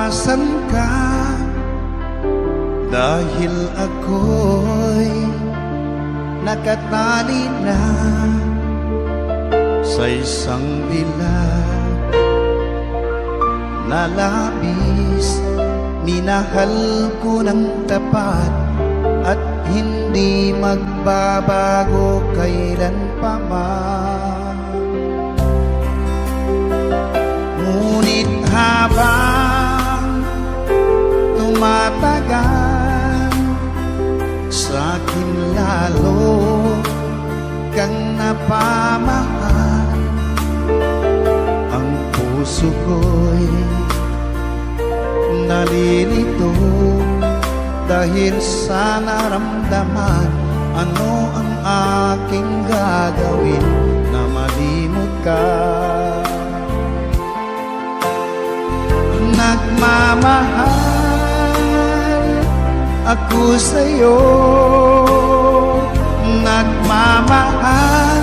iwasan ka, dahil ako'y nakatali na sa isang dilag na labis. Minahal ko ng tapat at hindi magbabago kailan pa man. Ngunit habang tumatagal, sa'kin lalo kang napamahal. Ang puso ko'y nalilito dahil sa naramdaman. Ano ang aking gagawin na malimot ka? Nagmamahal ako sa'yo, nagmamahal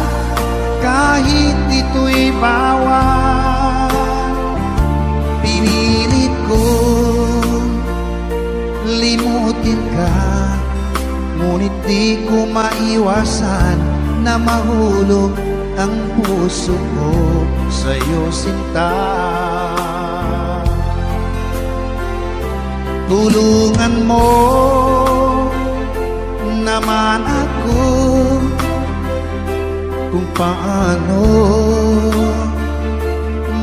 kahit ito'y bawal. Pinilit ko limutin ka, ngunit di ko maiwasan na mahulog ang puso ko sa'yo, sinta. Tulungan mo naman ako kung paano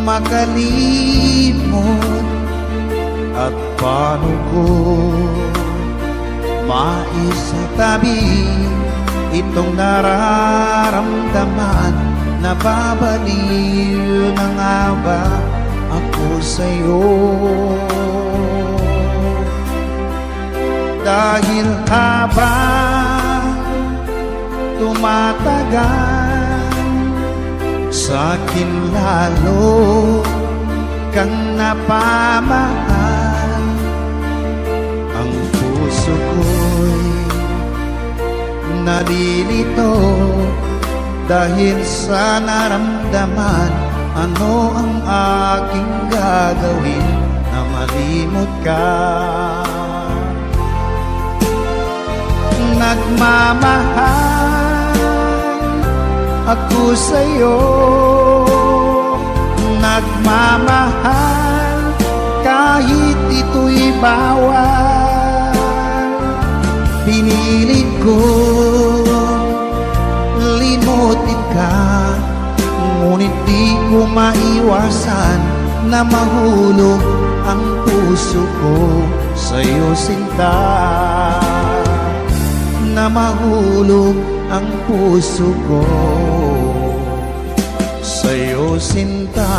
makalimot at paano ko maisatabi itong nararamdaman. Nababaliw na nga ba ako sa'yo? Dahil habang tumatagal, sa'kin lalo kang napamahal. Ang puso ko'y nalilito dahil sa naramdaman. Ano ang aking gagawin na malimot ka? Nagmamahal ako sa'yo, nagmamahal kahit ito'y bawal. Pinilit ko limutin ka, ngunit di ko maiwasan na mahulog ang puso ko sa'yo, sinta. Na mahulog ang puso ko sa'yo, sinta.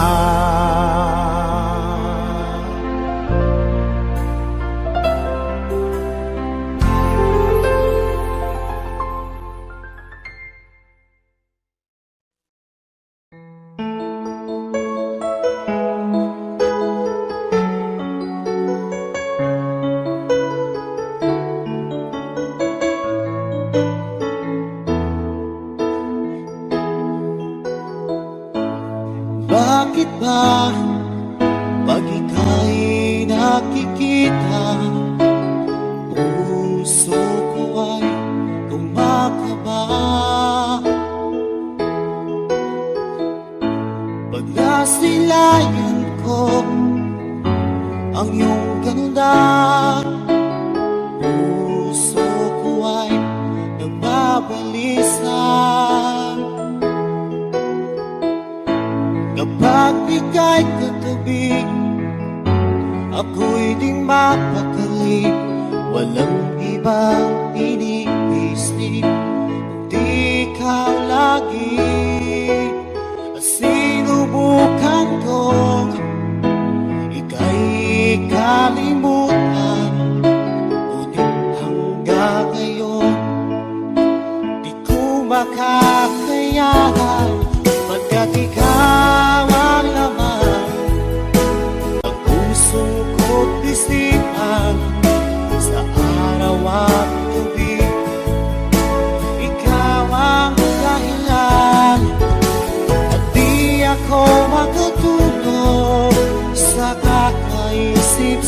Bakit ba pag ika'y nakikita, puso ko ay kumakaba? Pag nasilayan ko ang iyong ganda, puso ko ay nagbabalisa. Kapag ika'y katabi, ako'y di mapakali. Walang ibang iniisip, kundi ikaw lagi. At sinubukan kong ika'y kalimutan, ngunit hanggang ngayon di ko makakayanan. Pagkat ikaw ang laman ng puso ko't isipan, sa araw at gabi ikaw ang dahilan. At di ako makatulog sa kakaisip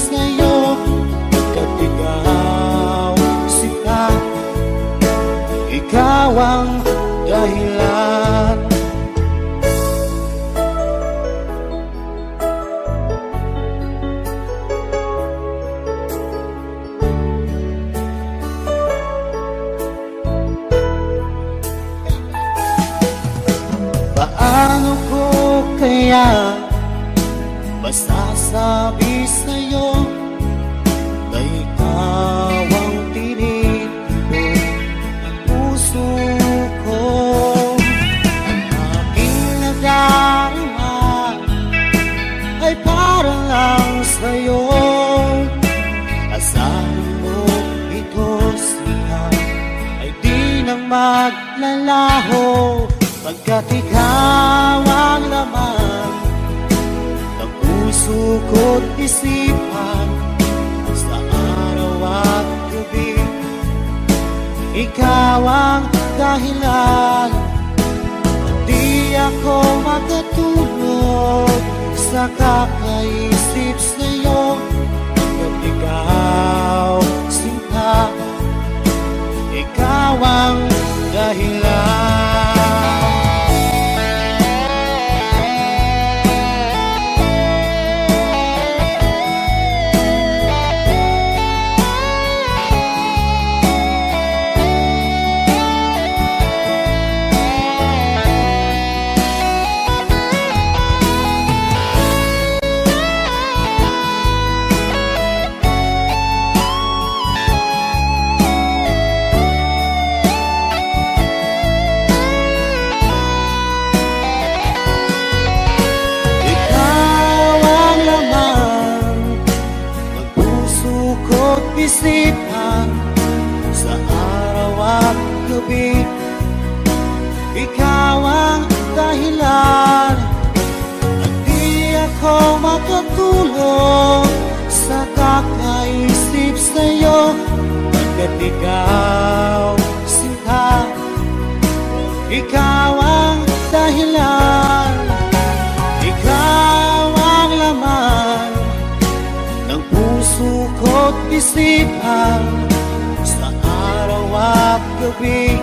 ikaw ang dahilan. Paano ko kaya masasabi sa'yo na ikaw ang tinitibok ng puso ko? Ang aking nadarama ay para lang sa'yo. Asahan mo ito siya ay di na maglalaho, pagkat ikaw ang laman ng puso ko't isipan sa araw at gabi. Ikaw ang dahilan, di ako makatulog sa kakaisip sa'yo. Pagkat ikaw, sinta, ikaw ang dahilan. Isipan sa araw at gabi. Ikaw ang dahilan at di ako makatulog sa kakaisip sa'yo. Pagkat ikaw, sinta, ikaw ang dahilan. Ikaw ang laman ng puso ko't isipan sa araw at gabi.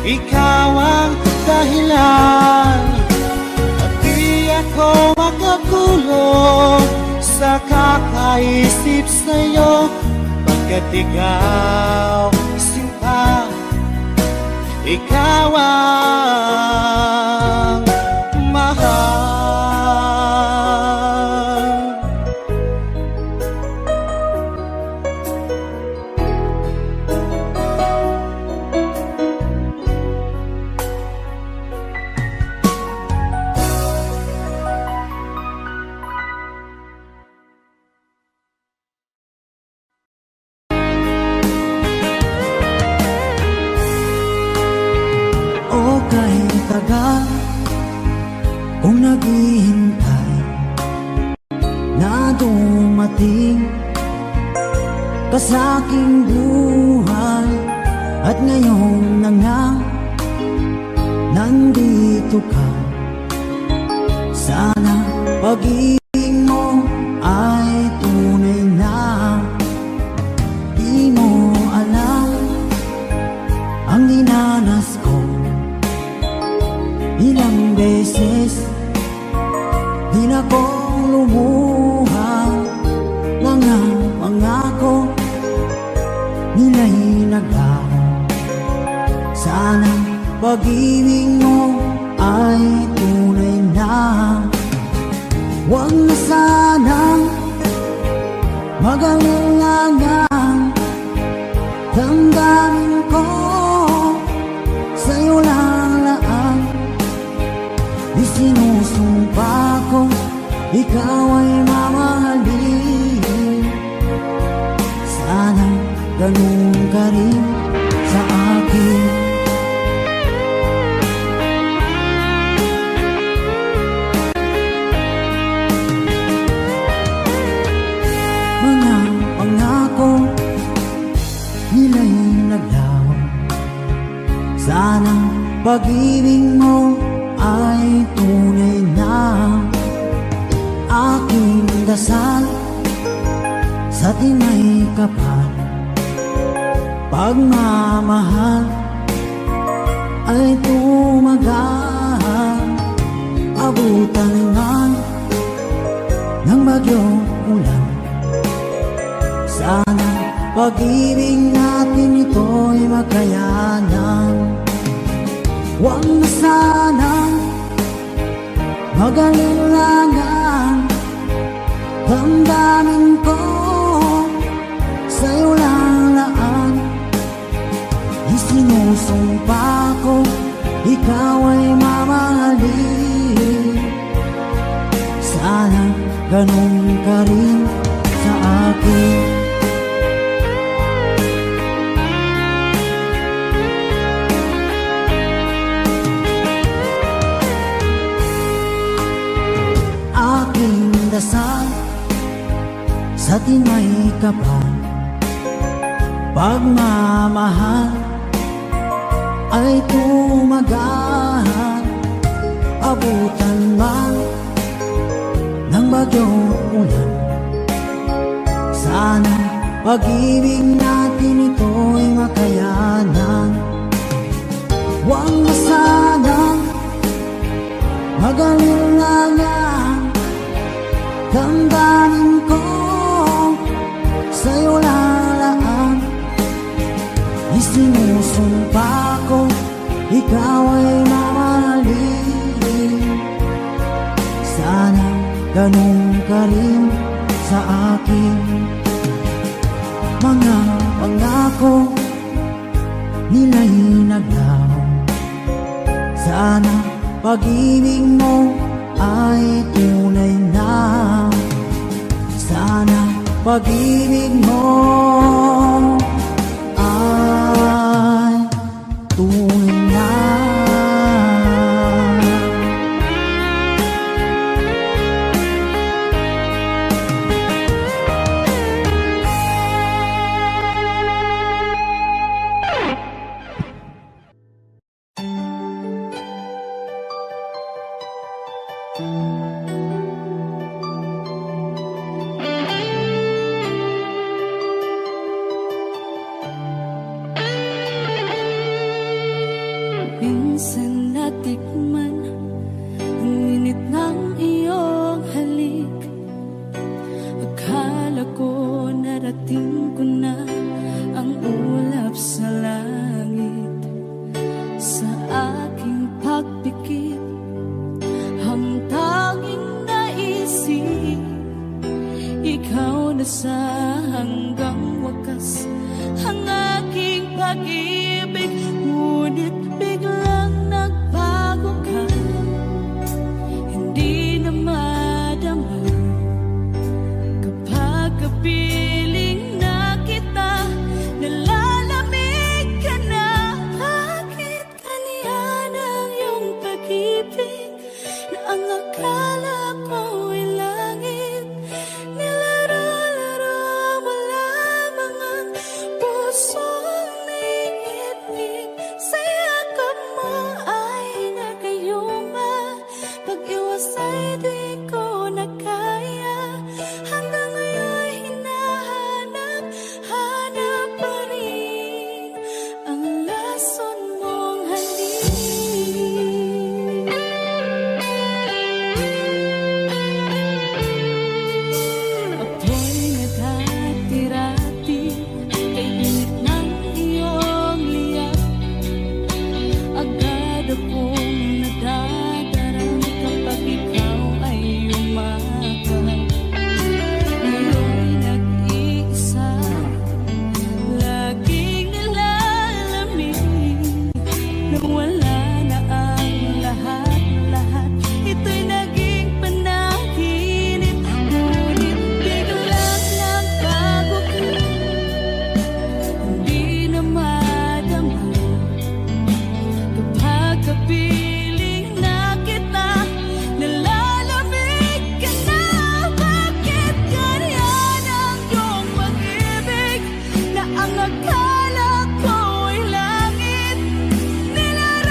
Ikaw ang dahilan at di ako makatulog sa kakaisip sa'yo. Pagkat ikaw, sinta, ikaw ang mahal. Tagal kung naghihintay na dumating ka sa aking buhay, at ngayon na nga nandito ka. Sana pag-ibig mo ay tunay na. Di mo alam ang dinanas ko. Ilang beses din akong lumuha, mga pangako nila'y naglaho. Sana pag-ibig mo ay tunay na. Huwag na sanang mag-alinlangan, damdamin ko sa'yo lang laan. Di sinusumpa ko ikaw ay mamahalin. Sana ganun ka rin sa akin. Mga pangako nila'y naglaho. Sana pag-ibig mo ay tunay na. Aking dasal sa tinay kapal, pagmamahal pag-ibig natin ito'y makayanan. Huwag na sanang mag-alilangan, damdamin ko sa'yo lang laan. Isinusumpa ko, ikaw ay mamahalin. Sana ganun ka rin sa akin. Aking dasal sa tinay kapal, pagmamahal ay tumagal. Abutan man ng bagyong ulan, sana pag-ibig natin ito'y makayanan. Huwag na sanang mag-alilangan, damdamin ko sa'yo lalaan. Isinusumpa ko, ikaw ay mamahalin. Sana ganun ka rin sa akin. Mga pangako nila'y naglaho, sana pag-ibig mo ay tunay na. Sana pag-ibig mo ay tunay na. Minsan natikman ang init ng iyong halik. Akala ko narating ko na ang ulap sa langit. Sa aking pagpikit, ang tanging naisip, ikaw na sa hanggang wakas ang aking pag-ibig. Ngunit biglang nagbago ka, hindi na madama. Kapag kapiling na kita, nalalamig ka na. Bakit kaniyan ang iyong pag-ibig na ang akala ko ay langit? Nilaro-laro mo lamang ang pusong naigit-ig. Sa yakap mo ay nagayuma, pag-iwas ay di ko na kaya. Hanggang ngayon hinahanap, hanap pa rin ang lason mong halik. Ako'y naghatirati kay init ng iyong liyak. Agad akong nadadarang kapag ikaw ay umaga. Ngayon nag-iisa, laging nilalamig. Nawala na ang lahat-lahat, ito'y naging panaginip. Ngunit biglang nagbago ka, hindi na madama. Kapag kapiling na kita, nalalamig ka na. Bakit ganyan ang iyong pag-ibig na ang akala ko ay langit? Nilaro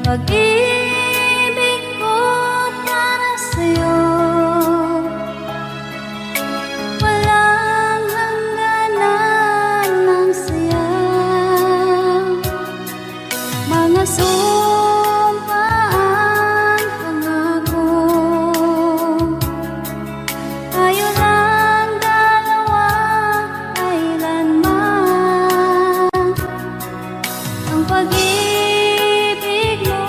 Pag-ibig ko para sa'yo, walang hangganan ng saya. Mga sumpaan, pangako, tayo lang dalawa kailanman. Ang pag-ibig mo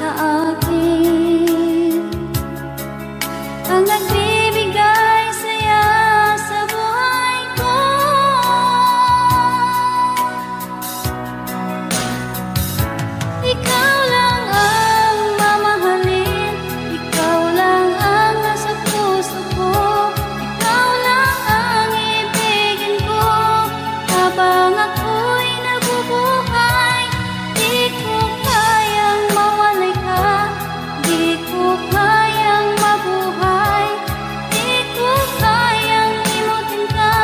sa akin ang nagbibigay saya sa buhay ko. Ikaw lang ang mamahalin, ikaw lang ang nasa puso ko, ikaw lang ang ibigin ko habang ako'y nabubuhay. Di ko kayang mawalay ka, di ko kayang mabuhay, di ko kayang limutin ka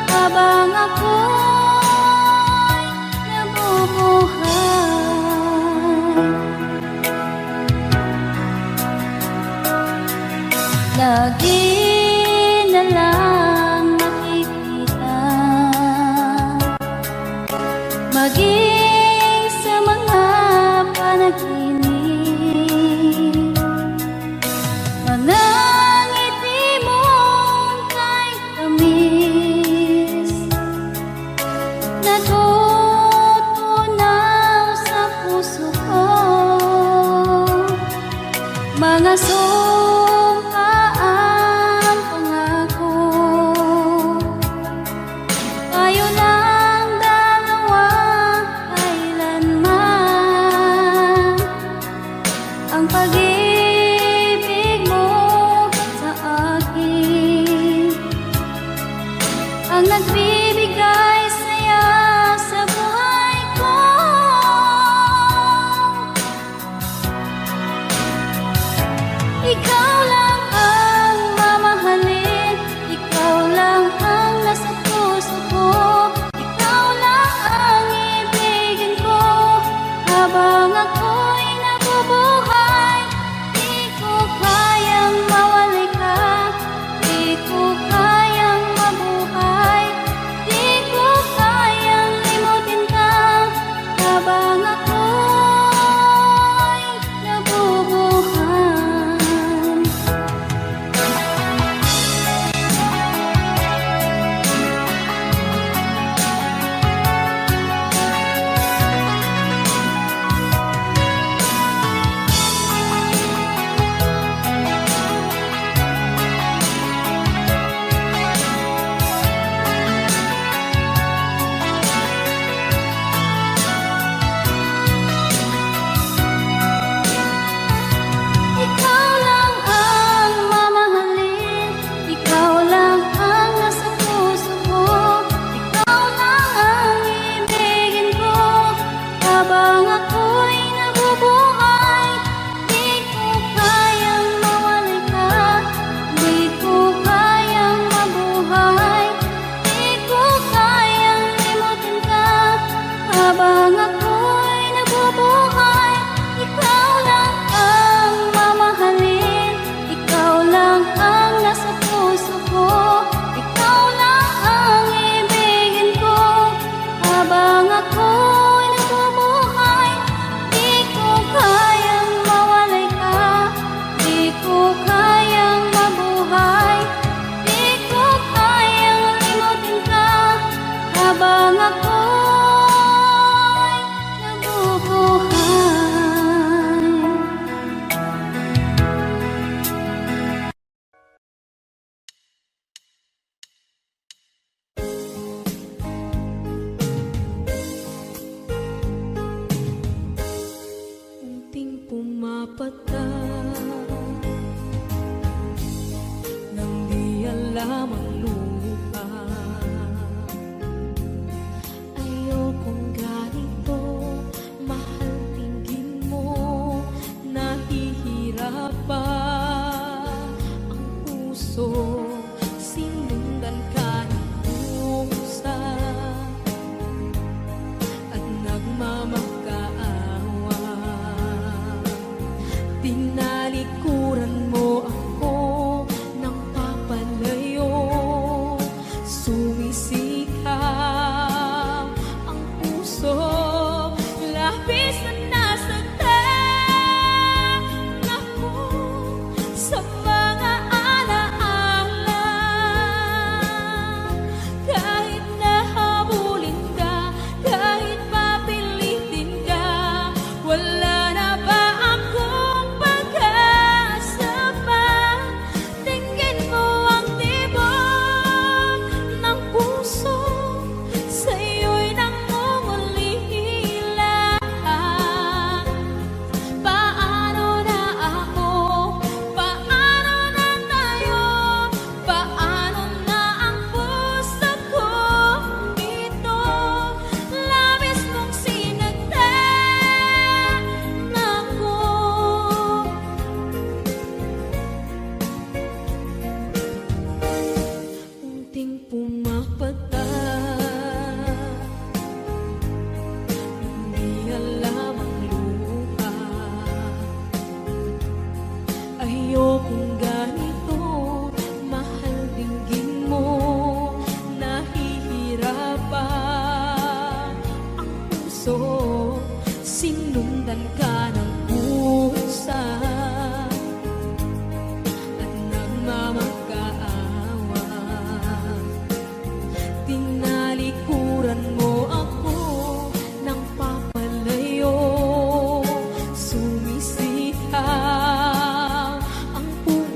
habang ako'y nabubuhay. Lagi na lang makikita, maging sa mga panaginip, mga ngiti mong kay tamis, natutunaw sa puso ko. Mga sumpaan, pangako, tayo lang dalawa kailanman. Ang pag-ibig mo sa akin ang nagbibigay saya sa buhay ko. Ikaw lang ang mamahalin, ikaw lang ang nasa puso ko, ikaw lang ang ibigin ko habang ako'y nabubuhay. Di ko kayang mawalay ka, di ko kayang mabuhay, di ko kayang limutin ka habang ako'y nabubuhay. Ikaw lang ang mamahalin, ikaw lang ang nasa puso ko, ikaw lang ang ibigin ko habang ako'y nabubuhay. Di ko kayang mawalay ka, di ko kayang mabuhay, di ko kayang limutin ka habang ako'y nabubuhay. Ikaw lang ang mamahalin, ikaw lang ang nasa puso ko, ikaw lang ang ibigin ko habang ako'y nabubuhay. Di ko kayang mawalay ka, di ko kayang mabuhay, di ko kayang limutin ka habang ako'y nabubuhay. Unting pumapatak nang di alam ang lupa. Ayokong ganito, mahal, tingin mo, nahihirapan ang puso. Sinundan ka ng pusa at nagmamakaawa. ayokong ganito. Mahal dinggin mo, nahihirapan ang puso. Sinundan ka ng pusa at nagmamakaawa. Tinalikuran mo ako ng papalayo. Sumisihaw ang puso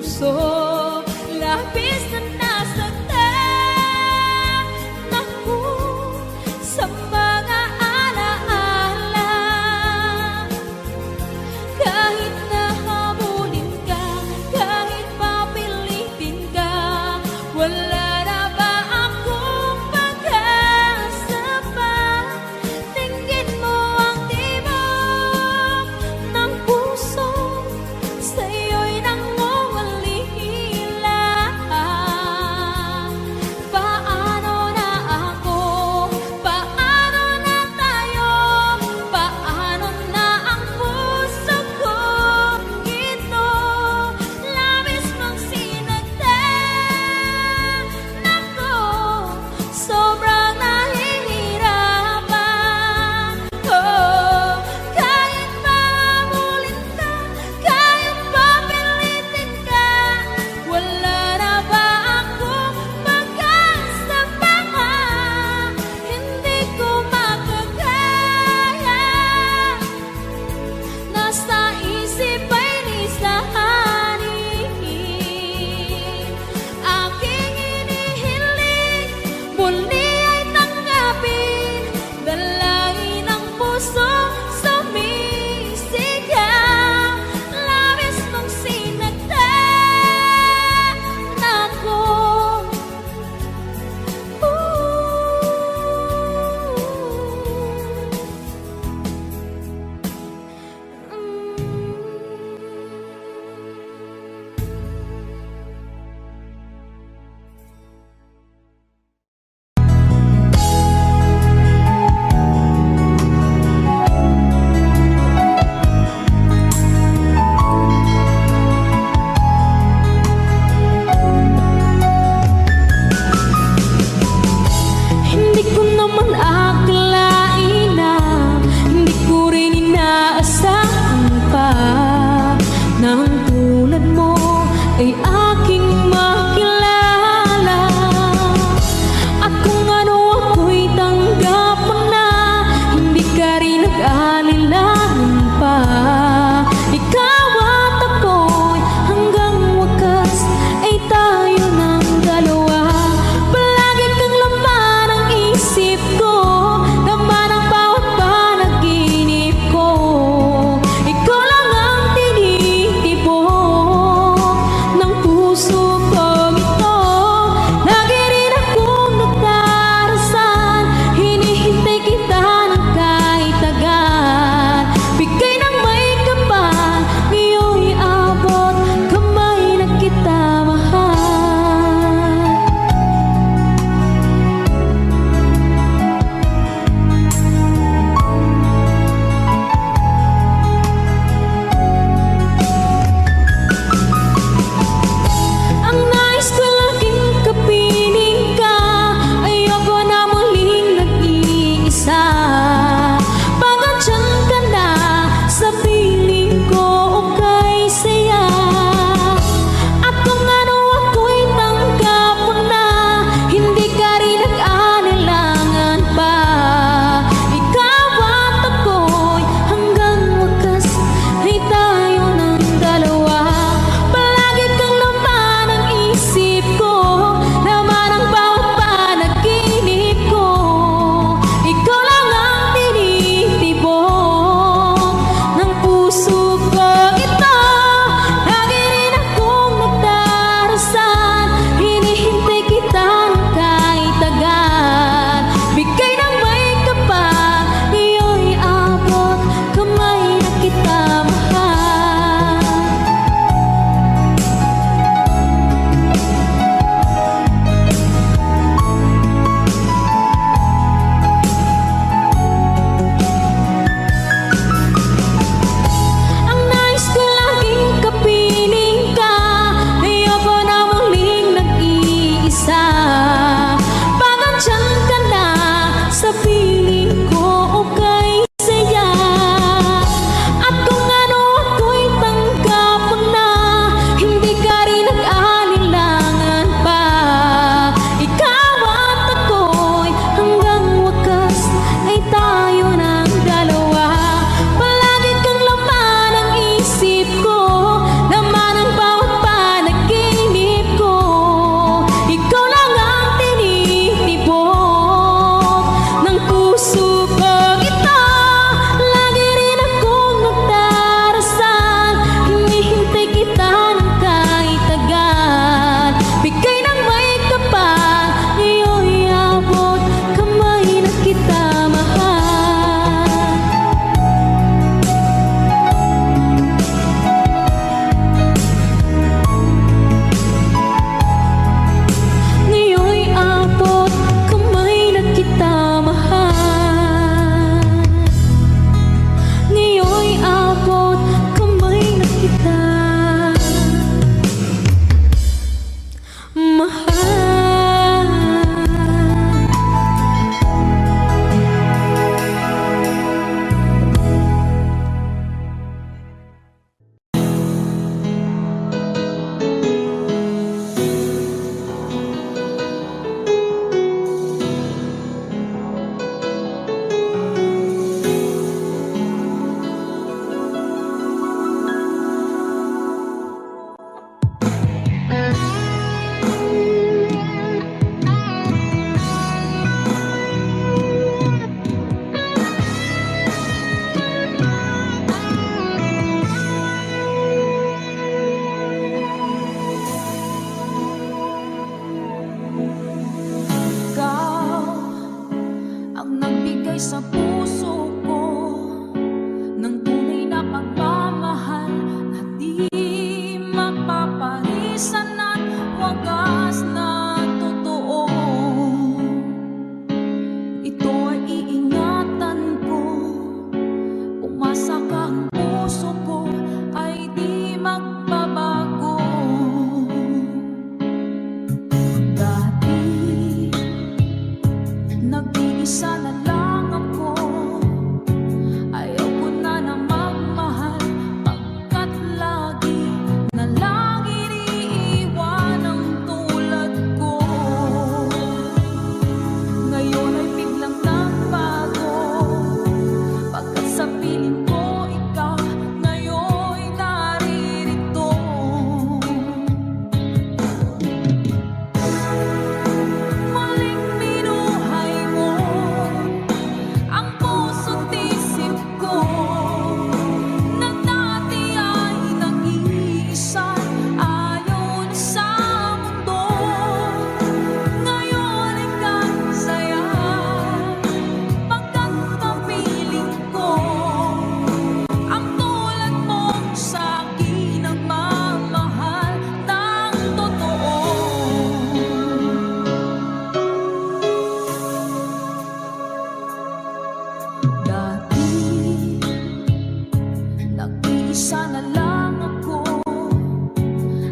Isa na lang ako.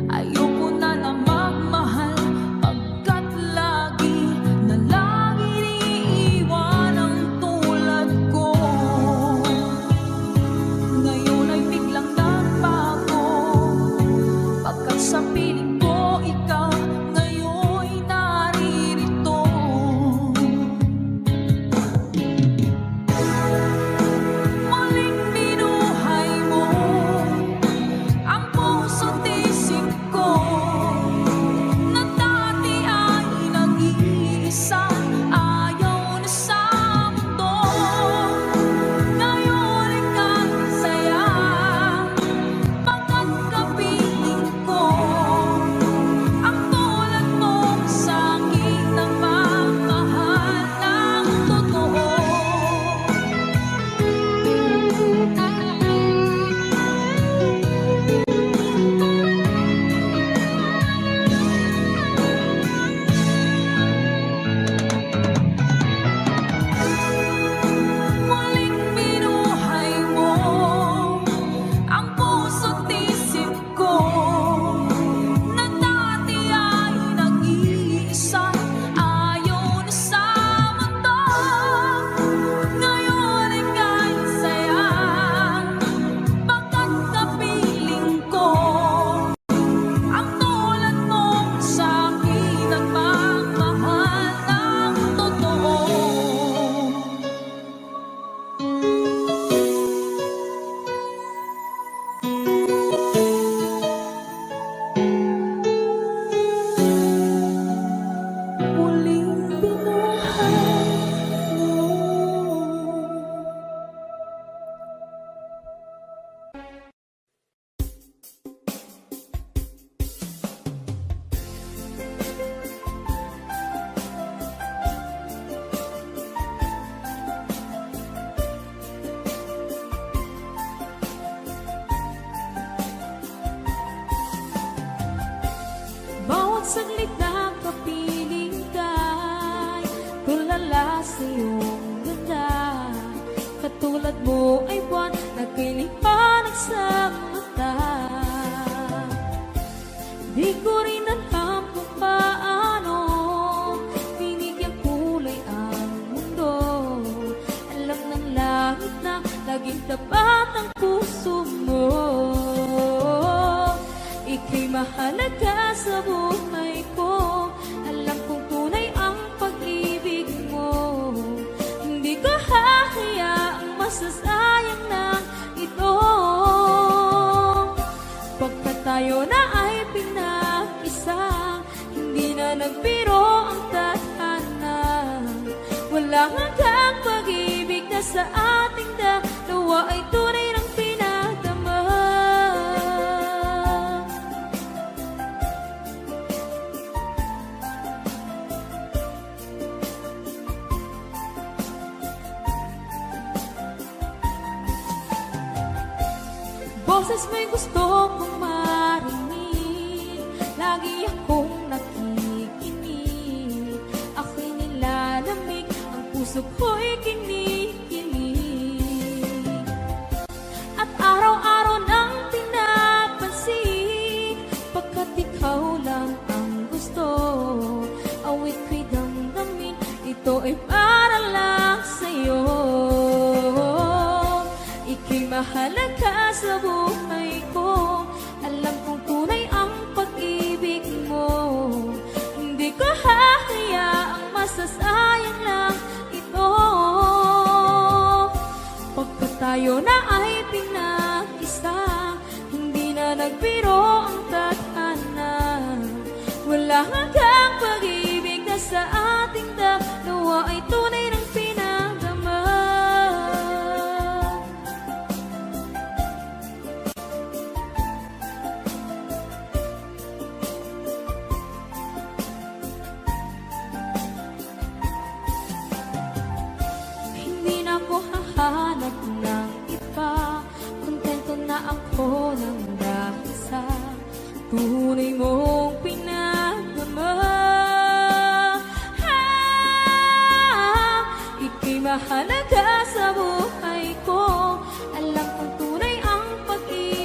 Ayoko na na magmahal, pagkat lagi na lang iniiwan ang tulad ko. Ngayon ay biglang nagbago, pagkat sa piling ko ikaw ngayon'y naririto. Muling binuhay mo ang puso't isip ko, na dati ay nag-iisa, ayaw na sa mundo. Ngayon ika'y saya, pagkat kapiling ko ang tulad mo sa akin, nagmamahal ng totoo. Muling binuhay mo ang puso't isip ko, na dati ay nag-iisa, ayaw na sa mundo. Ngayon ika'y saya, pagkat kapiling ko ang tulad mo sa akin, nagmamahal ng totoo. Muling binuhay mo. Bawat saglit na kapiling ka'y tulala sa iyong ganda. Katulad mo ay buwan na kinipanag sa mata. Di ko rin alam kung paano binigyan kulay ang mundo. Alam ng langit na laging tapat ang puso mo. Ika'y mahalaga sa buhay ko. Alam kong tunay ang pag-ibig mo. Hindi ko hahayaang masasayang na ito. Pagkat tayo na ay pinag-isa, hindi na nagbiro ang tadhana. Walang hanggang pag-ibig na sa ating dalawa ay tunay ng pinadama. Boses mo'y gusto kong marinig, lagi akong nakikinig. Ako'y nilalamig, ang puso ko'y kinikilig. At araw-araw nang pinapansin, pagkat ikaw lang ang gusto. Awit ko'y damdamin, ito ay para lang sa'yo. Ika'y mahalaga sa buhay ko. Alam kong tunay ang pag-ibig mo. Hindi ko hahayaang masasayang lang ito. Pagkat tayo na ay pinag-isa, hindi na nagbiro ang tadhana. Wala hanggang pag-ibig na sa ating dalawa ay tunay ng pinadama. Hindi na ako hahanap ng iba, kontento na ako ng dahil sa tunay mong pinagdama. mahalaga sa buhay ko. Alam kong tunay ang pag-ibig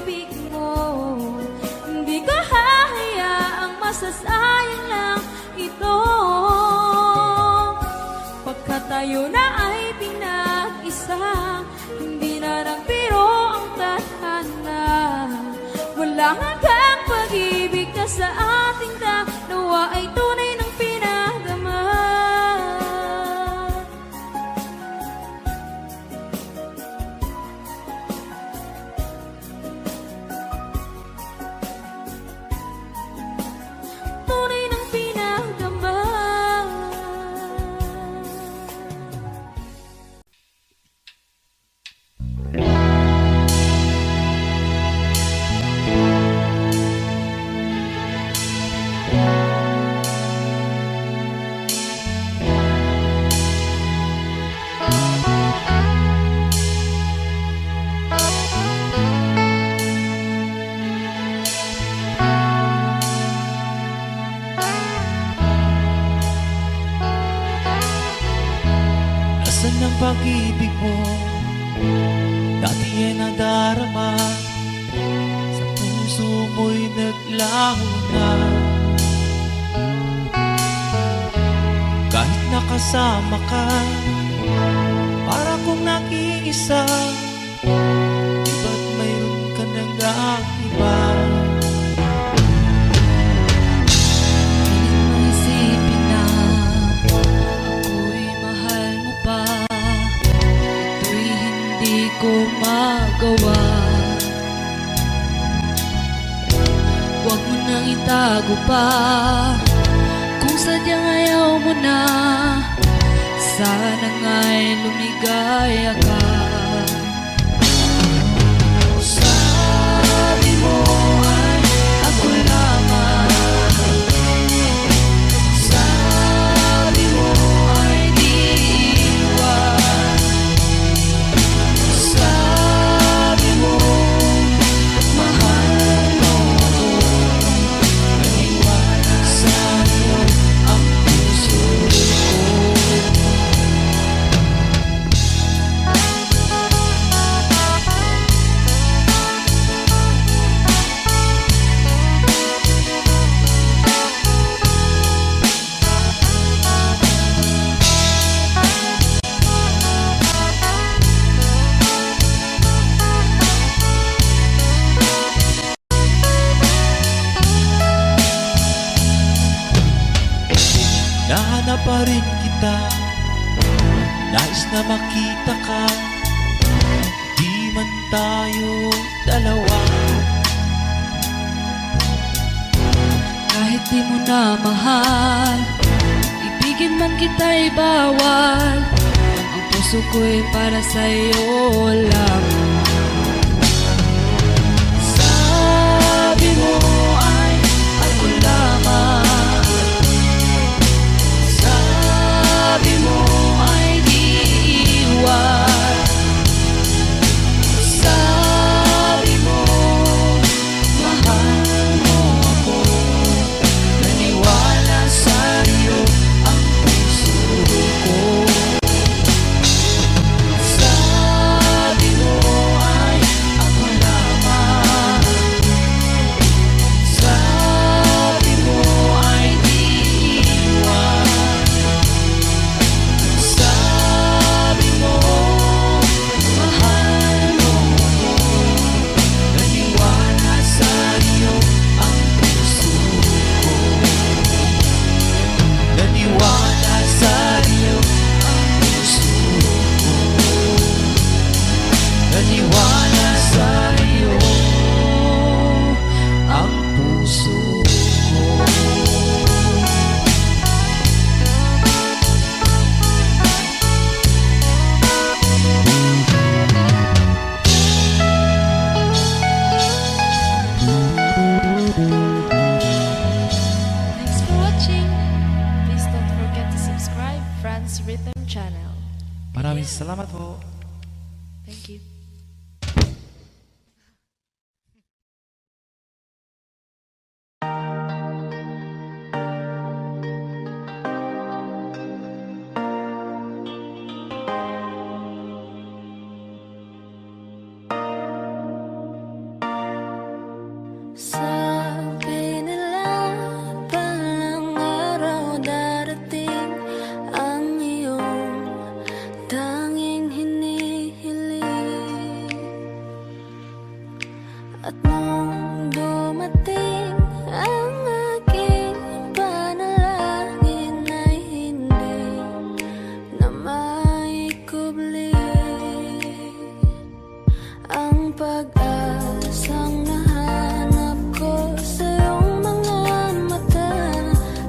masasayang lang ito. Pagkat tayo na ay pinag-isa, hindi na nagbiro ang tadhana. Wala hanggang pag-ibig na sa ating dalawa ay tunay ng pinagdama. Tunay ng pinagdama. Nasaan ang pag-ibig mo? Dati ay nadarama, sa puso mo'y naglaho na. Kahit nakasama ka, para kong nag-iisa, di ba't mayroon ka nang iba? Pilit mong isipin na ako'y mahal mo pa. Ito'y hindi ko magawa. Huwag mo nang itago pa kung sadyang ayaw mo na. Sana nga'y lumigaya ka. Sabi mo ay ako lamang, sabi mo ay di iwan, sabi mo mahal mo ako. Naniwala sa'yo ang puso ko. Nahanap pa rin kita, nais na makita ka, di man tayo dalawa. Kahit di mo na mahal, ibigin man kita'y bawal. Ang puso ko'y para sa'yo lang. Sabi mo ay ako lamang, sabi mo ay di iwan, sabi mo mahal mo ako. Naniwala sa'yo ang puso ko. Sabi mo ay ako lamang, sabi mo ay di iwan, sabi mo mahal mo ako. Naniwala sa'yo ang puso ko. Naniwala sa'yo ang puso ko. Naniwala sa'yo ang puso ko. Thanks for watching. Please don't forget to subscribe Franz Rhythm Channel. Maraming salamat po. Thank you. Sabi nila Nung dumating ang aking panalangin ay hindi na maikubli ang pag-asang nahanap ko sa iyong mga mata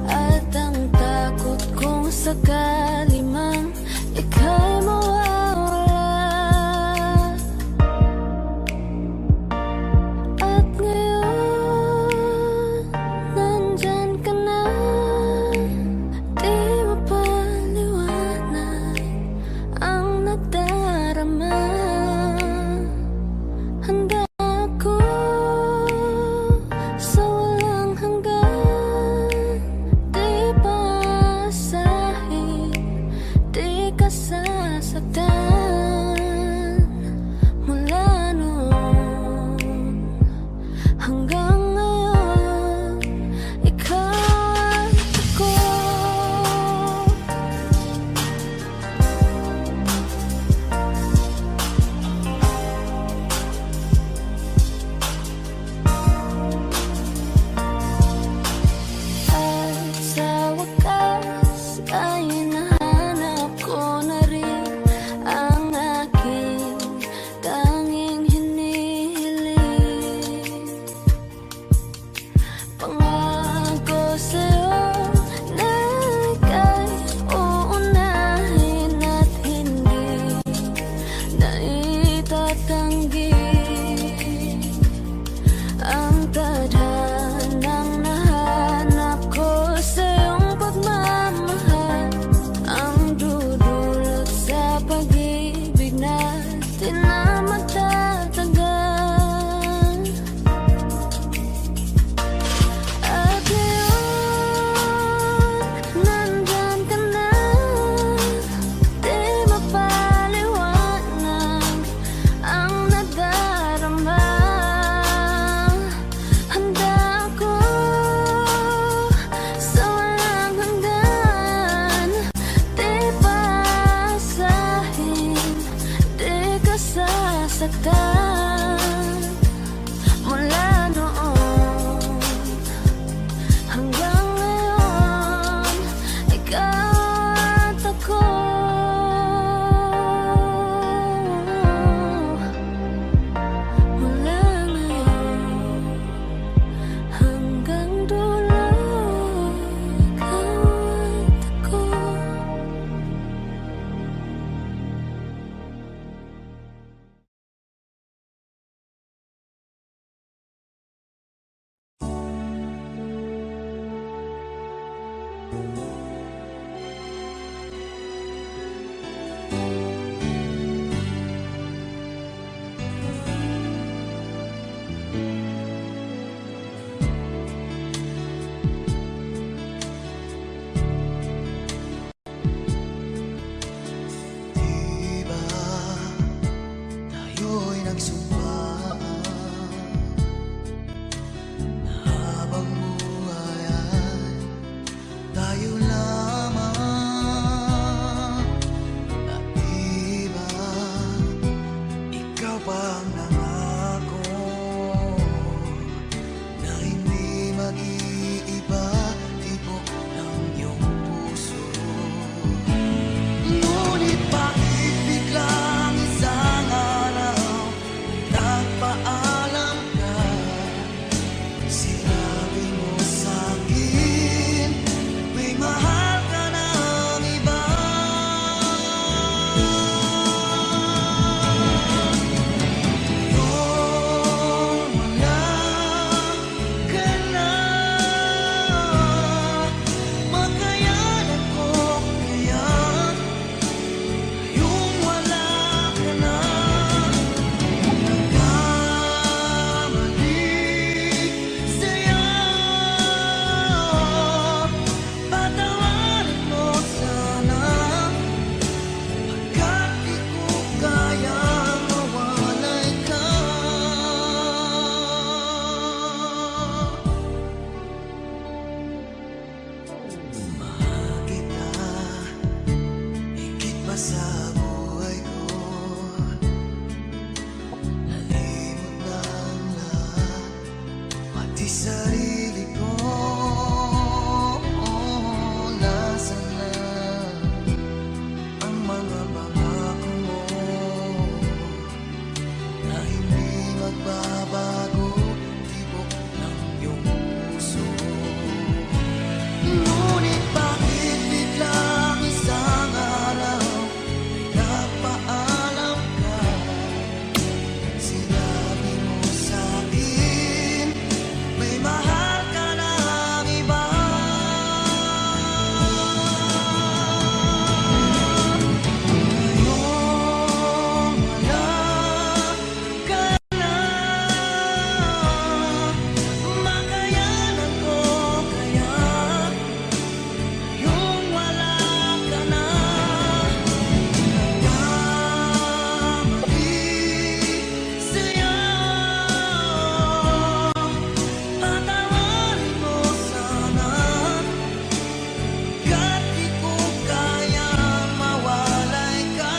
at ang takot kong sakali mang ika'y mawawala. At ngayon, nandyan ka na, di mapaliwanag ang nagdarama. Handa ako sa walang hanggan, di paasahin, di ka sasaktan. Mula noon hanggang ngayon, ikaw at ako. At sa wakas ay nahanap ko na rin ang aking tanging hinihiling. sarili ko, nasaan na ang mga pangako mo na hindi magbabago, tibok ng iyong puso. Ngunit bakit biglang isang araw nagpaalam ka? Sinabi mo sa'kin may mahal ka ng iba. Ngayong wala ka na, makayanan ko kaya yung wala ka na. Nagkamali sa'yo, patawarin mo sana, kahit di ko kaya mawalay ka.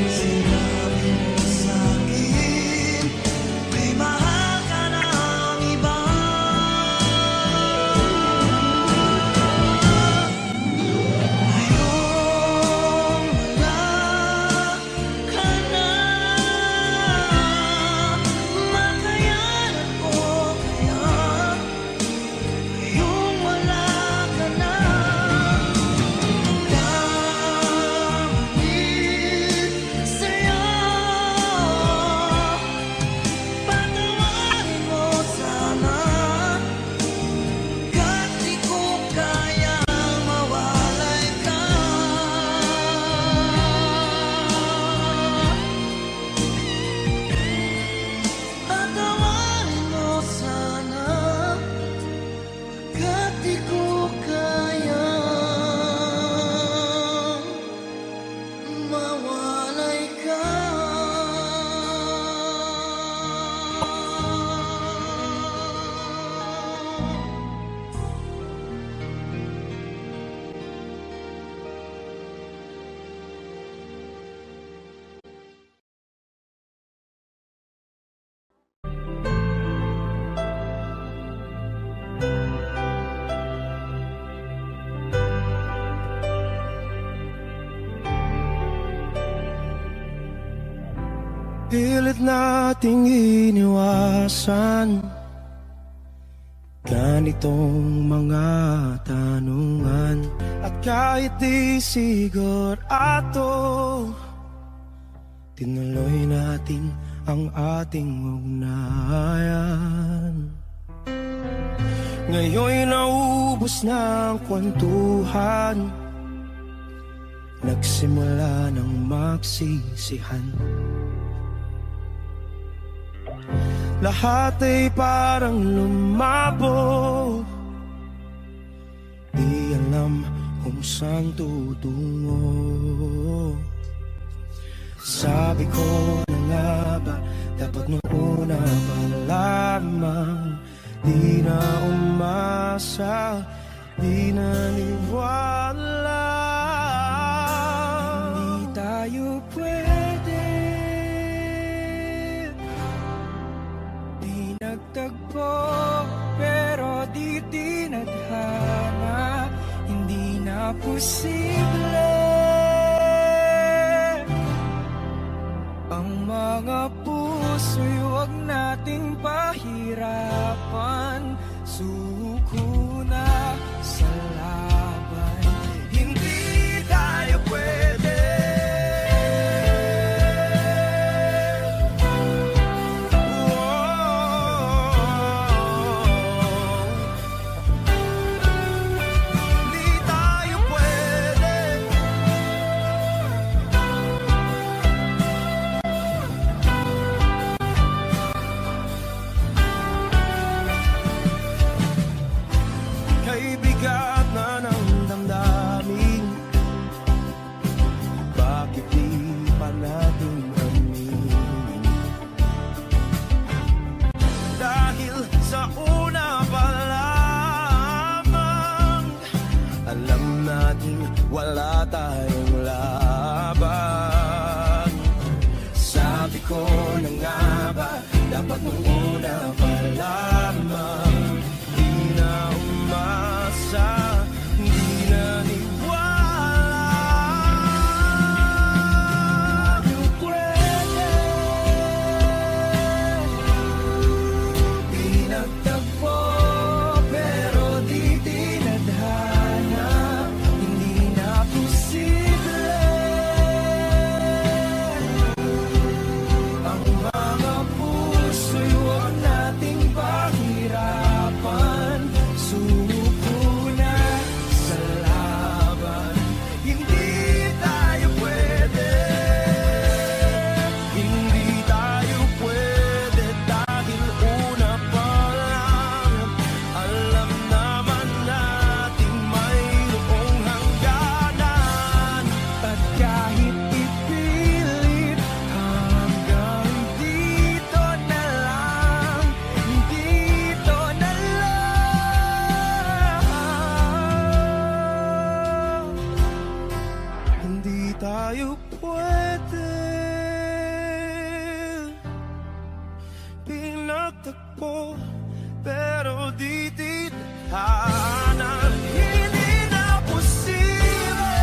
Sinabi mo sa'kin may mahal ka ng iba. Ngayong wala ka na, makayanan ko kaya ngayong wala ka na. Nagkamali sa'yo, patawarin mo sana, kahit di ko kaya mawalay ka. Patawarin mo sana, kahit di ko kaya mawalay ka. Pilit nating iniwasan ganitong mga tanungan. At kahit di sigurado, tinuloy natin ang ating ugnayan. Ngayon'y naubos na ang kwentuhan, nagsimula ng magsisihan. Lahat ay parang lumabo, di alam kung saan tutungo. Sabi ko na nga ba, dapat nung una pa lamang, di na umasa, di naniwala. Hindi tayo pwede, di nagtagpo, pero di tinadhana, hindi na posible. Ang mga puso'y huwag nating pahirapan, suko na sa laban, hindi tayo pwede. Hindi tayo pwede. Kay bigat Alam natin wala tayong laban. Sabi ko na nga ba, dapat nung una pa lamang. Di na umasa, di na niwala. Yung pwede pinagtagpo, pero di tinadhana. Hindi na posible ang mga puso'y huwag nating pahirapan. Sumuko na sa laban. Hindi tayo pwede, hindi tayo pwede dahil una pa lang alam naman natin mayroong hangganan. At kahit ipilit hanggang dito na lang, dito na lang. Hindi tayo pwede pinagtagpo, pero di tinadhana. Hindi na posible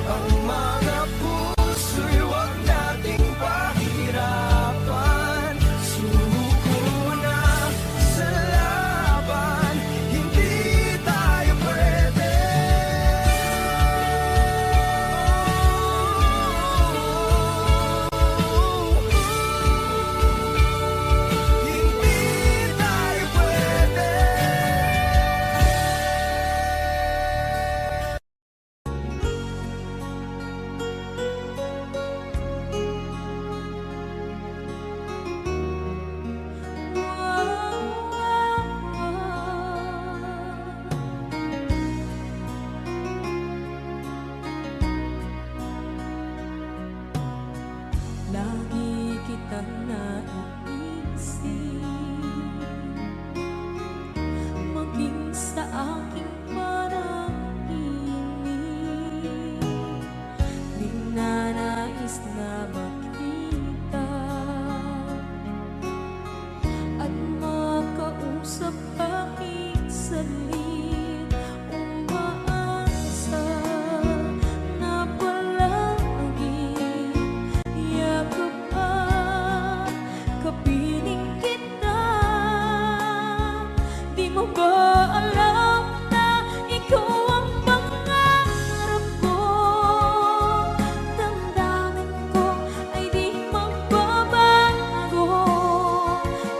ang mga puso'y huwag nating pahirapan. Sumuko na sa laban. Hindi tayo pwede. Hindi tayo pwede. Lagi kitang naiisip, maging sa aking panaginip. Di na nais na makita at makausap kahit saglit. Umaasa na palagi yakap at kapiling kita. Di mo ba alam na ikaw ang pangarap ko? Damdamin ko ay di magbabago.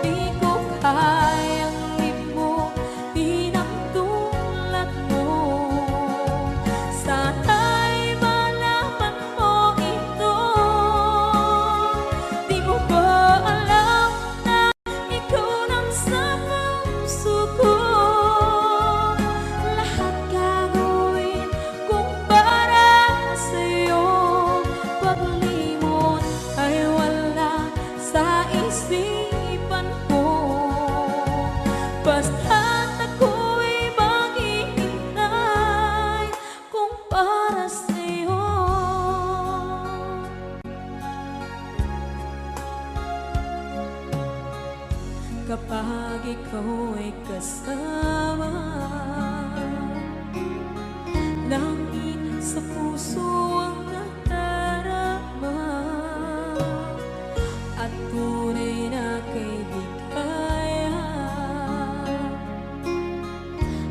Di ko kayang limutin ang tulad mo. Sana'y malaman mo ito. Di mo ba alam na ikaw lang sa puso ko? Lahat gagawin kung para sa'yo. Paglimot ay wala sa isipan ko. Basta't ako'y maghihintay kung para sa'yo. Kapag ikaw ay kasama, langit sa puso ang nadarama. At tunay na kaibigan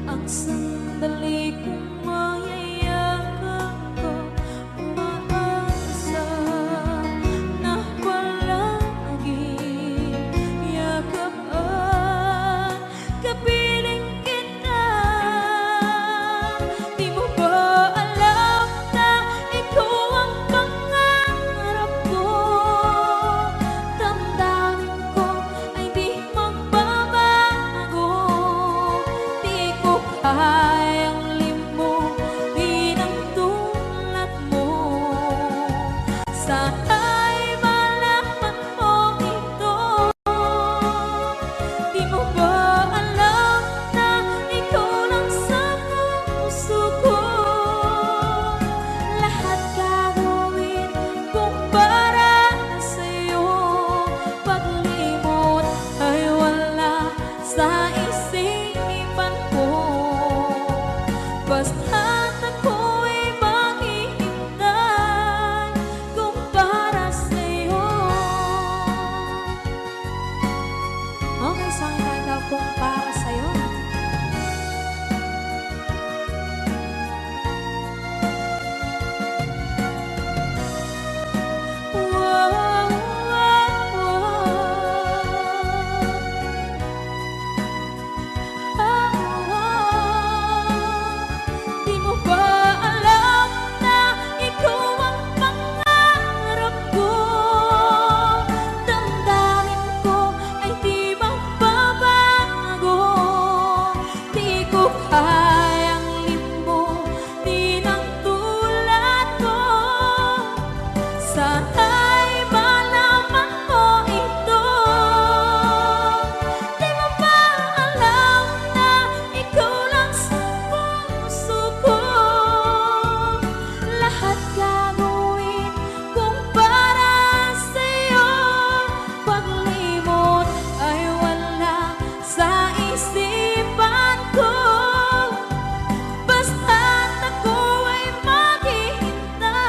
ang sandali kong mayayakap ko. Umaasa na palagi yakap at kapiling kita. Di mo ba alam na ikaw ang pangarap ko? Damdamin ko ay di magbabago. Di ko kayang limutin ang tulad mo. Sana'y malaman mo ito. Di mo ba alam na Basta't ako'y maghihintay kung para sa'yo. Okay, sa akin kanta kung para sa'yo. Di mo ba alam na ikaw ang pangarap ko? Damdamin ko ay di magbabago. Di ko kayang limutin ang tulad ko. Sana'y malaman mo ito. Di mo ba alam na ikaw lang sa puso ko? Lahat gagawin kung para sa'yo. Paglimot ay wala sa isipan ko. Basta't ako ay maghihintay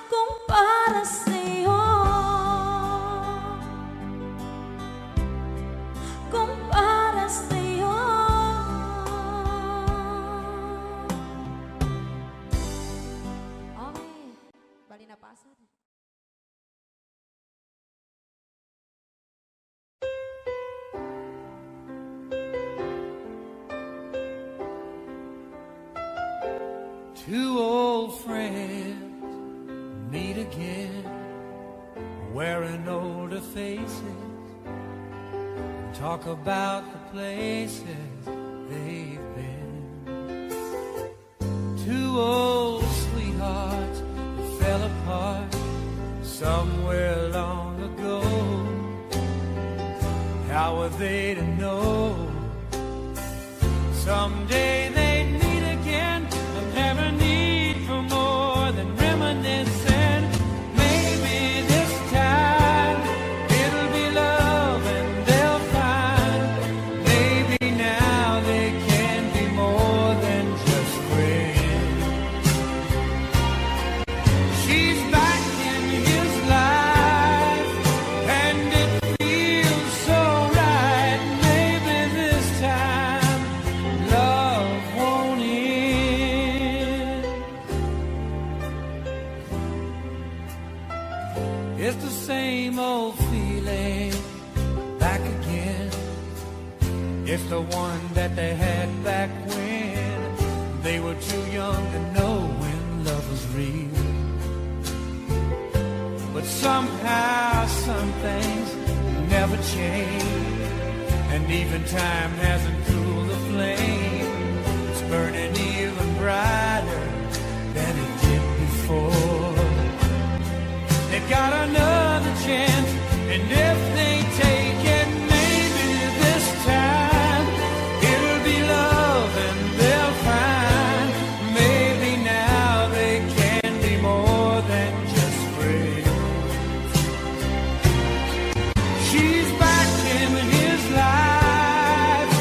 kung para sa'yo. Kung para sa'yo. Okay, bali na pasad. Two old friends meet again, wearing older faces, talk about the places they've been. Two old sweethearts who fell apart somewhere long ago. How were they to know someday they'd meet again? They'll never need for more than reminiscing. Maybe this time it'll be love and they'll find. Maybe now they can be more than just friends. She's back in his life and it feels so right. Maybe this time love won't end. It's the same old feeling back again. It's the one that they had back when they were too young to know when love was real. But somehow some things never change, and even time hasn't cooled the flame. It's burning even brighter than it did before. They've got another chance, and if they take it, maybe this time it'll be love and they'll find. Maybe now they can be more than just friends. She's back in his life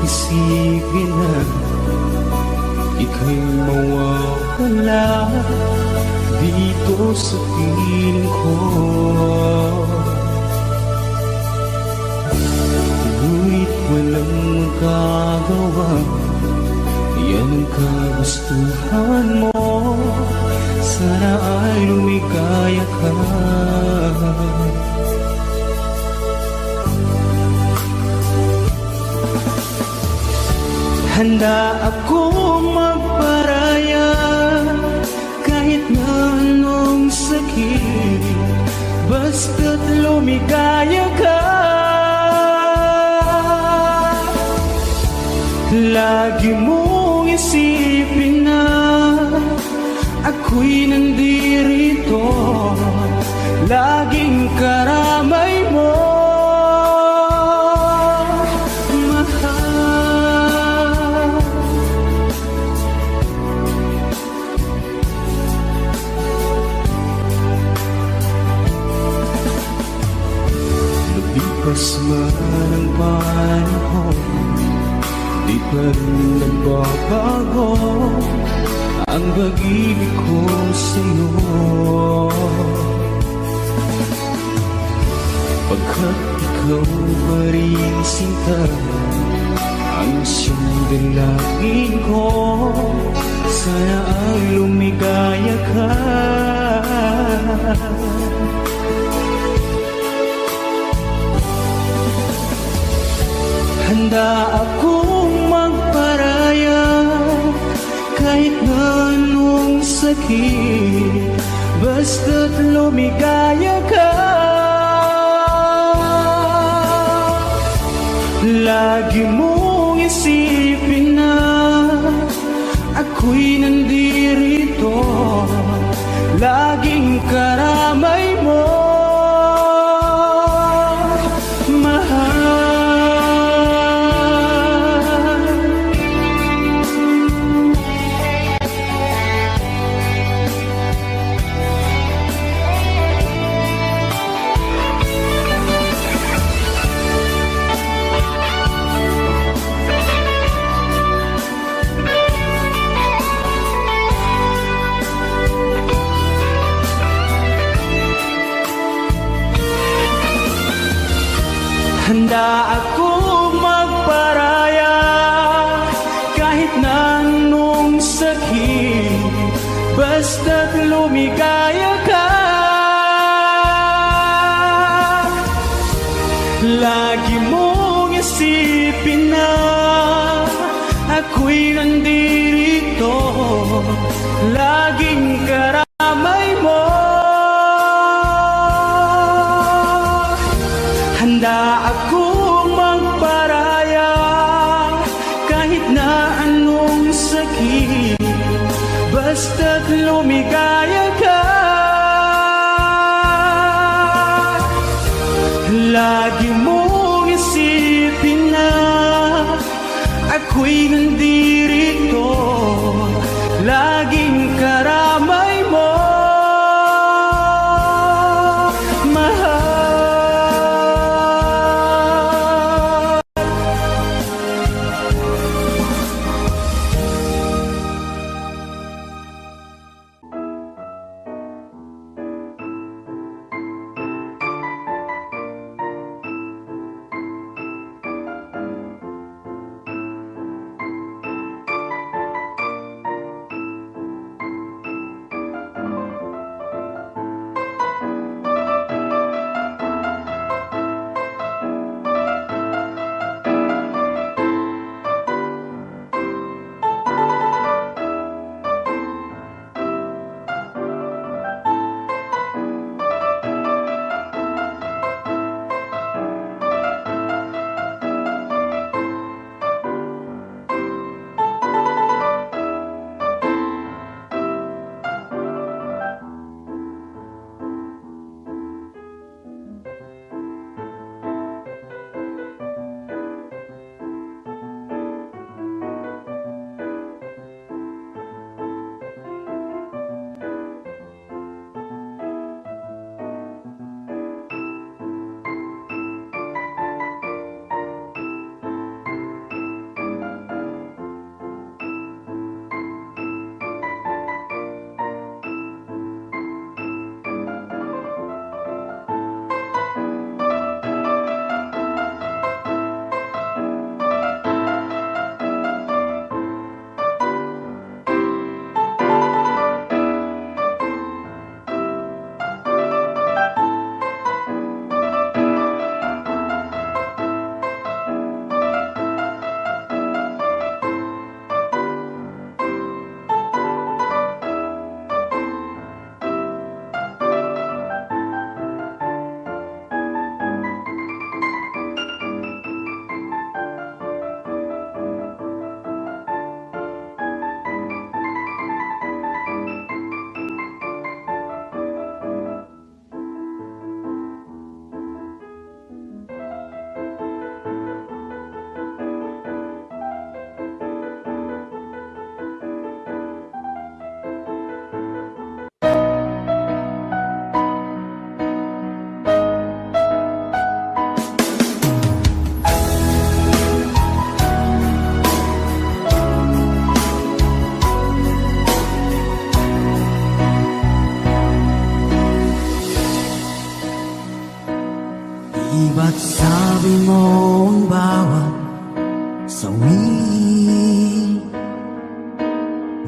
isipin na ika'y mawawala dito sa piling ko. Ngunit walang magagawa, yan ang kagustuhan mo. Sana ay lumikaya ka. Handa akong magparaya kahit na anong sakit, basta't lumigaya ka. Lagi mong isipin na ako'y nandirito, laging karamay mo. Lumipas man ang panahon, di pa rin nagbabago ang pag-ibig ko sa'yo. Pagkat ikaw pa rin sinta, ang siyang dalangin ko. Sana ay lumigaya ka. Handa akong magparaya kahit na anong sakit, basta't lumigaya ka. Lagi mong isipin na ako'y nandirito, laging karamay mo. Handa akong magparaya kahit na anong sakit, basta't lumigaya ka. Lagi mong isipin na ako'y nandirito, laging karamay mo. Handa akong magparaya kahit na anong sakit, basta't lumigaya ka. Lagi mong isipin na ako'y nandirito, laging karamay mo.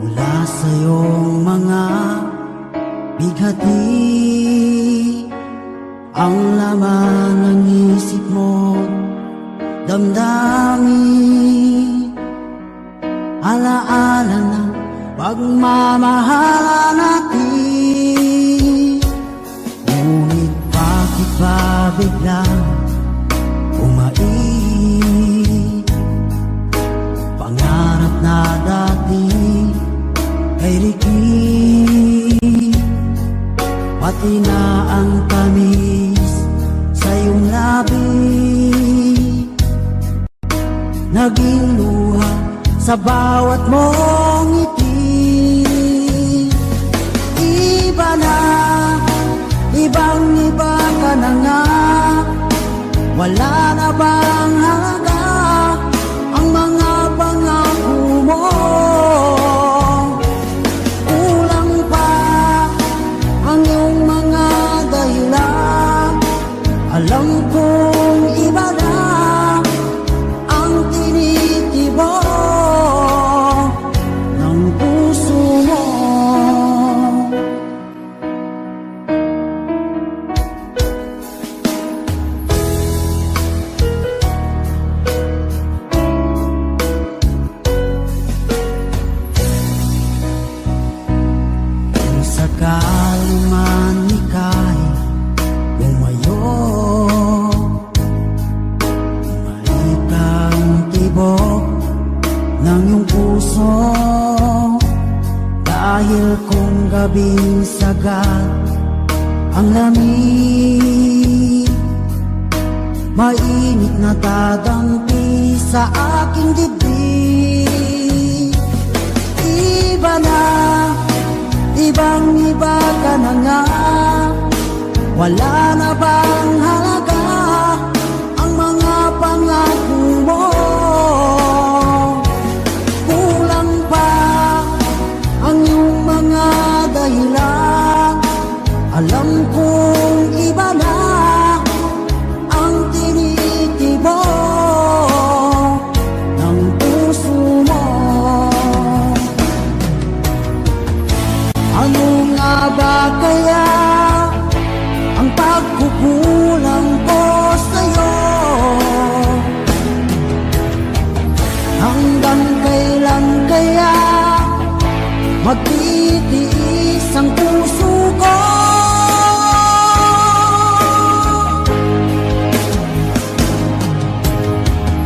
mula sa iyong mga bighati, ang laman ng isip mo, damdamin, alaala ng pagmamahalan natin. Ngunit bakit ba biglang umait? Pangarap na dati ay rikit, pati na ang tamis sa iyong labi, naging luha sa bawat mong ngiti. Iba na, ibang iba ka na nga, wala na bang halaga ang mga pangako mo? Kulang pa ang iyong mga dahilan, alam kong iba na ang tinitibok ng puso mo. Kung sakali man ika'y lumayo, bumalik ang tibok ng iyong puso. Dahil kung gabing sagad ang lamig, mainit na dadampi sa aking dibdib. Iba na, ibang iba ka na nga, wala na bang halaga ang mga pangako mo? Kulang pa ang iyong mga dahilan, alam kong iba na ang tinitibok ng puso mo. Ano nga ba kaya ang pagkukulang ko sa'yo? Hanggang kailan kaya magtitiis ang puso ko?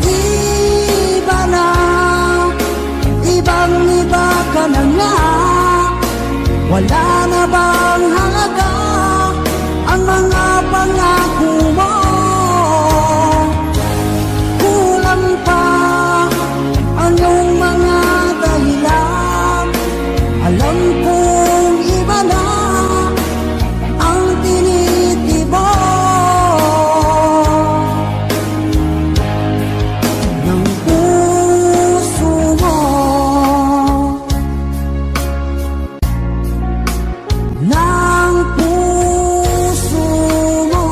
Iba na, ibang iba ka na nga, wala na bang halaga ang mga pangako mo? Kulang pa ang iyong mga dahilan, alam kong iba na ang tinitibok ng puso mo. Ng puso mo.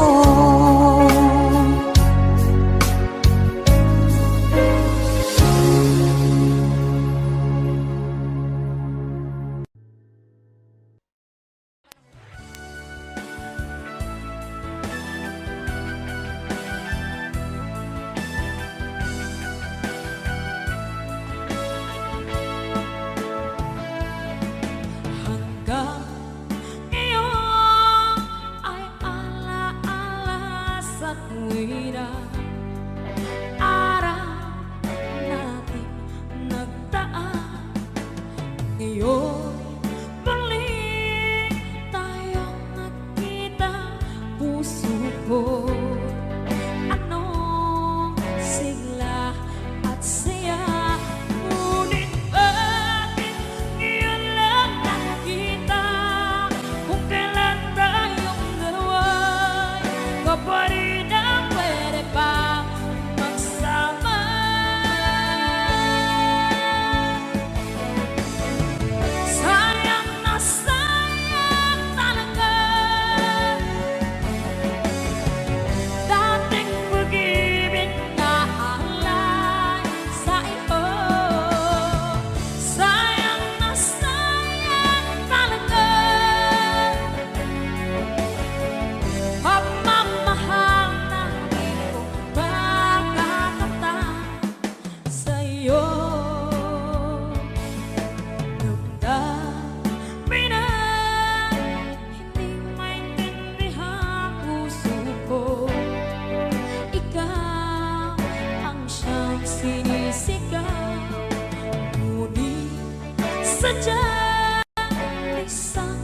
dyan, isang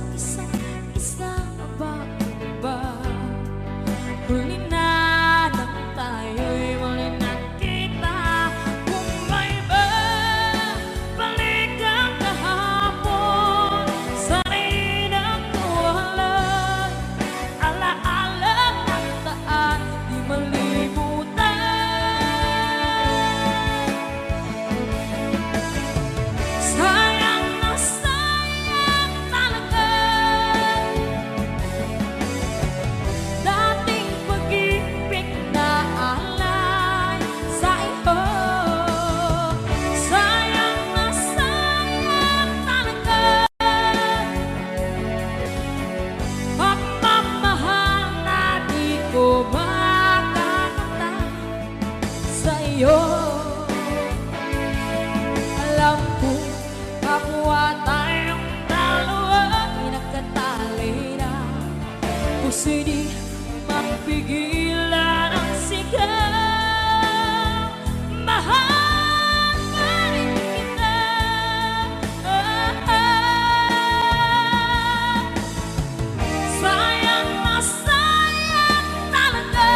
ba? Huli na nang tayo'y muli nakita. Kung may balik ang kahapon, sana'y nagtuhalay. Alaala ng daan, di malimutan. Sayang na sayang talaga dating pag-ibig na alay sa iyo. Sayang na sayang talaga pagmamahal na di ko makakamtan sa iyo. Alam ko kapwa tayong dalawa pinagkatali na, puso di mapigilan ang sigaw. Mahal pa rin kita. Sayang na sayang talaga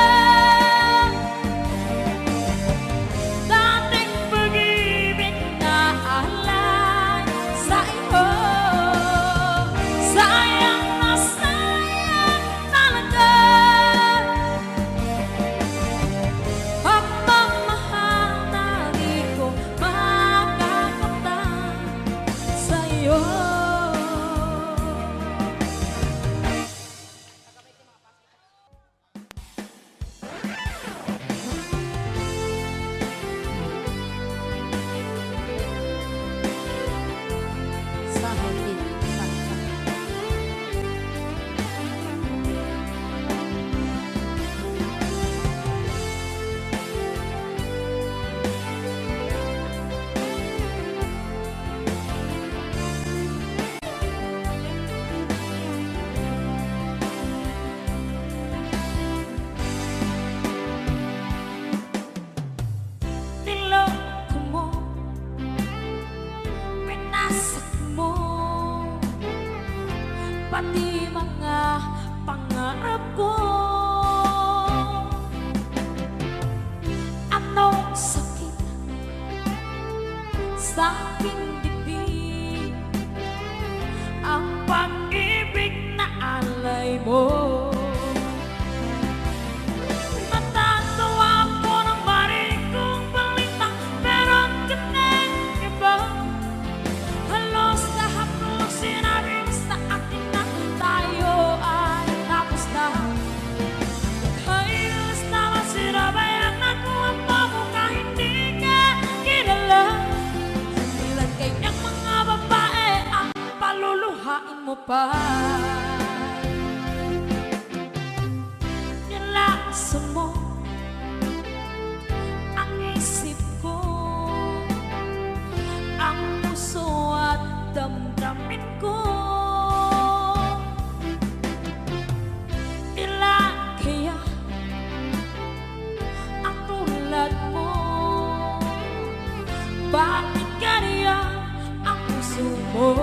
dating pag-ibig na alay sa iyo. Sayang na sayang talaga pagmamahal na di ko makakamtan sa iyo. Sa huli, niloko mo, pinasak mo, pati mga pangarap ko. Anong sakit sa aking bibig, ang pag-ibig na alay mo. Natatawa ko nang marinig kong balitang meron ka ng iba. Halos lahat ng sinabi mo sa akin na tayo ay tapos na. Halos naman sinabayan ako ang mo kahit di ka kilala. Ilan kayang mga babae ang paluluhain mo pa. Nilason mo ang isip ko, ang puso at damdamin ko. Ilan kaya ang tulad mo? Bakit ganyan ang puso mo?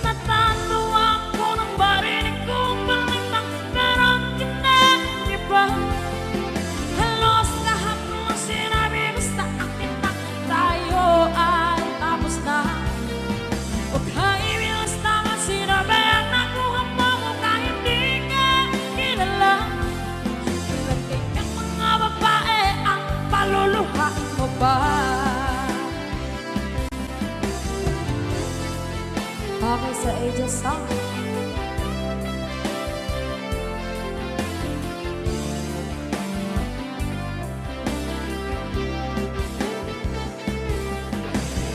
Natatawa ko nang marinig kong balitang meron ka ng iba. Halos lahat ng sinabi mo sa akin na tayo ay tapos na. Huwag kaibilas naman sinabayan ako ang mo kahit di ka kilala. Ilan kayang mga babae ang paluluhain mo ba? Okay sa Angel Song.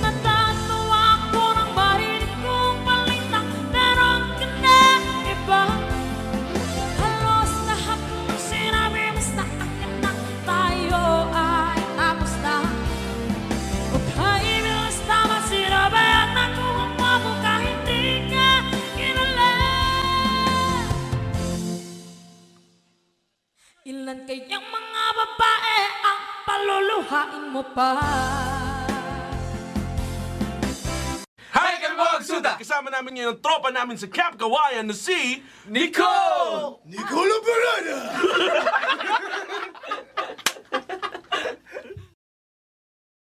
Natatawa ko nang marinig kong balitang meron ka ng iba. Halos lahat ng sinabi mo sa akin na tayo ay tapos na. Huwag kaibilas naman sinabayan ako ang mo kahit di ka kilala. Ilan kayang mga babae ang paluluhain mo pa? Kasama namin ngayon ang tropa namin sa Camp Kawayan na si... Nicole Labarada!